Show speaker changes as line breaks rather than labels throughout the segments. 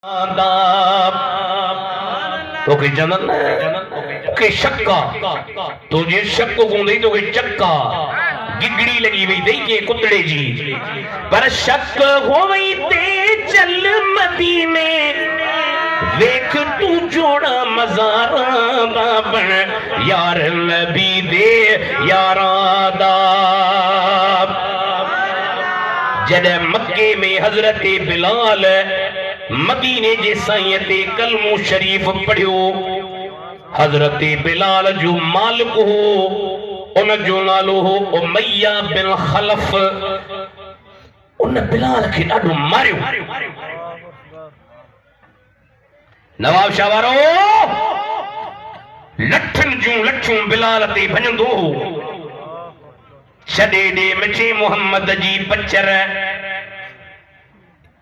तो के जनन के शक्का तो जे शक को नहीं तो के चक्का गिगड़ी लगी हुई दई के कुतड़े जी पर शक हो गई ते चल मदीने देख तू जोड़ा मज़ारा बन यार नबी दे यारा दा जड़े मक्के में हजरत बिलाल मदीने जे साईं ते कलमो शरीफ पढ़ियो हजरत बिलाल जो मालिक हो उन जो नालो हो उमैया बिन खलफ उन बिलाल के ॾाढो मारियो। नवाब शाह वारो लठन जूं लठूं बिलाल ते भजंदो हो छॾे ॾे मिठे मोहम्मद जी पचर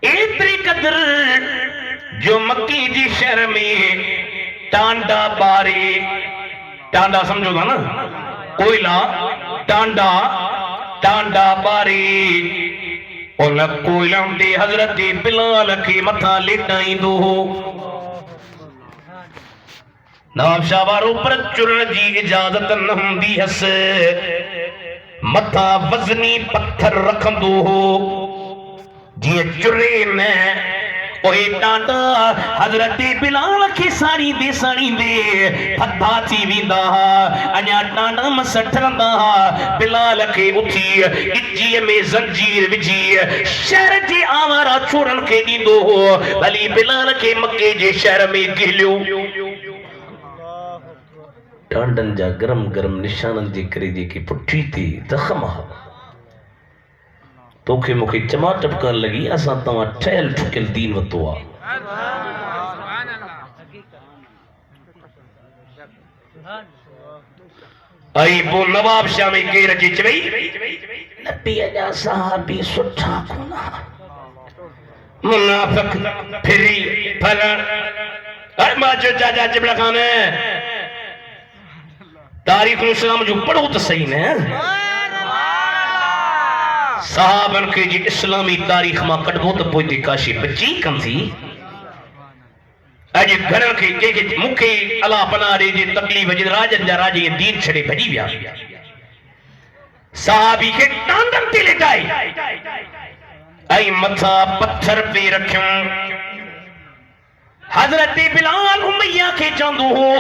एतरी कदर जो मक्की जी शहर में टांडा बारे टांडा समझो था ना कोयला टांडा टांडा बारे उन कोयला दे हजरत बिलाल के मथा लेटाईंदो हो। नवाब शाह वारो पर चुरण जी इजाजत न हुंदी हस मथा वजनी पत्थर रखंदो हो जी चुरे न ओए टांडा हजरत बिलाल की साड़ी दे फद्दा थी विंदा अञा टांडा मसठ रंदा बिलाल के उठी इज्जी में जंजीर विझी शहर जे आवारा छोरन के दींदो हो भली बिलाल के मक्के जे शहर में गिलियो टांडन जा गरम गरम निशानन जे करे जेकी पुठी थी जख्म तोखे मुखे चमा टपकन लगी असा तवा ठहल ठुकल दीन वतो आ आई पो नवाब शाह में केर अची चई नबी जा सहाबी सुठा कोना मुनाफिक फिरी फलन अरे मां जो चाचा चिबड़ा खान तारीख इस्लाम जो पढ़ो तो सही ने साहबन के जी इस्लामी तारीख मां कढबो तो पोइ काशी बची कम थी अज घर के के मुखे अला पना रे जी तकलीफ जे राजन जा राजे दीन छड़े भजी विया साहबी के टांडन ते लेटाई आई मथा पत्थर पे रखियो हजरत बिलाल उमैया के चंदो हो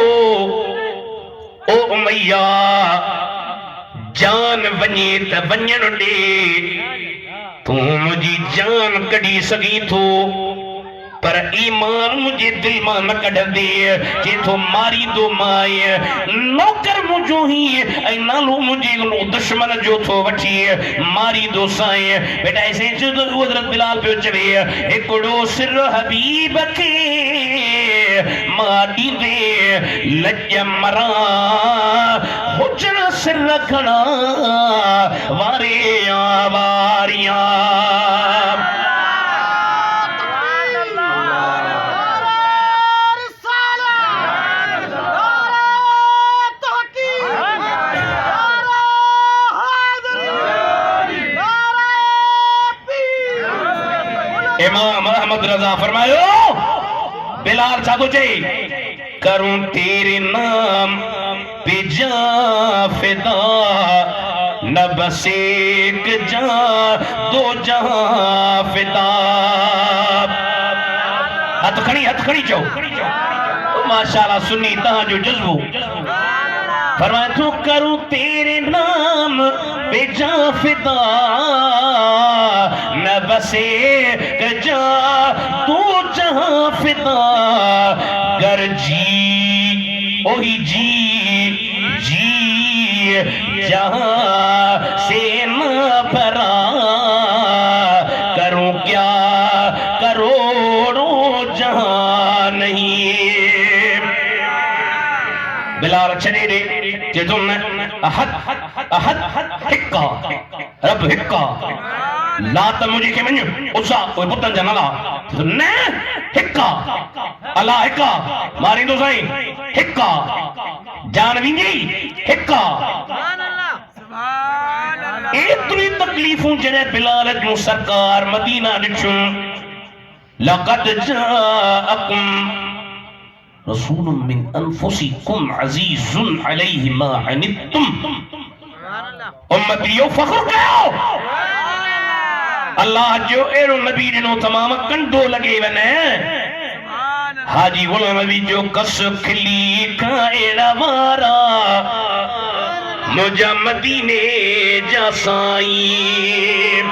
ओ उमैया जान वञे त वञण ॾे तूं मुंहिंजी जान कढी सघीं थो पर ईमान मुंहिंजे दिल मां न कढंदे जे थो मारींदो माए नौकर मुंहिंजो ही ऐं नालो मुंहिंजे दुश्मन जो थो वठी मारींदो साईं बेटा ऐसे हज़रत बिलाल पियो चवे हिकिड़ो सिर हबीब खे मां ॾींदे लज मरां हुजण सिर खणा वारे वारियां इमाम अहमद रजा फरमायो बिलाल छा थो चए करूं तेरे नाम पे जा फिदा न बस एक जा दो जहां फिदा हथ खड़ी चो माशाल्लाह सुन्नी तहां जो जज्बो फरमाया तू करूं तेरे नाम पे जा फिदा न बसे जा तू जहां फिदा गर जी ओही जी जी जहां से न भरा करूं क्या करोड़ों जहां नहीं बिलाल छड़े दे जे तुम अहद अहद हिक्का रब हिक्का लात मुझे के मन्यो उसा कोई पुतन जनला न हिक्का अला हिक्का मारी दो साईं हिक्का जान विंगी हिक्का सुभान अल्लाह सुभान अल्लाह एतरी तकलीफूं जड़े बिलाल जो सरकार मदीना ॾिठूं लक़द जाअकुम रसूलुम मिन अनफुसिकुम अज़ीज़ुन अलैहि मा अनित्तुम। उम्मतियो फख्र कयो अल्लाह जो एरो नबी दिनो तमाम कंडो लगे वने हाजी गुलाम नबी जो कस खिली का एड़ा मारा मुझा मदीने जा साईं।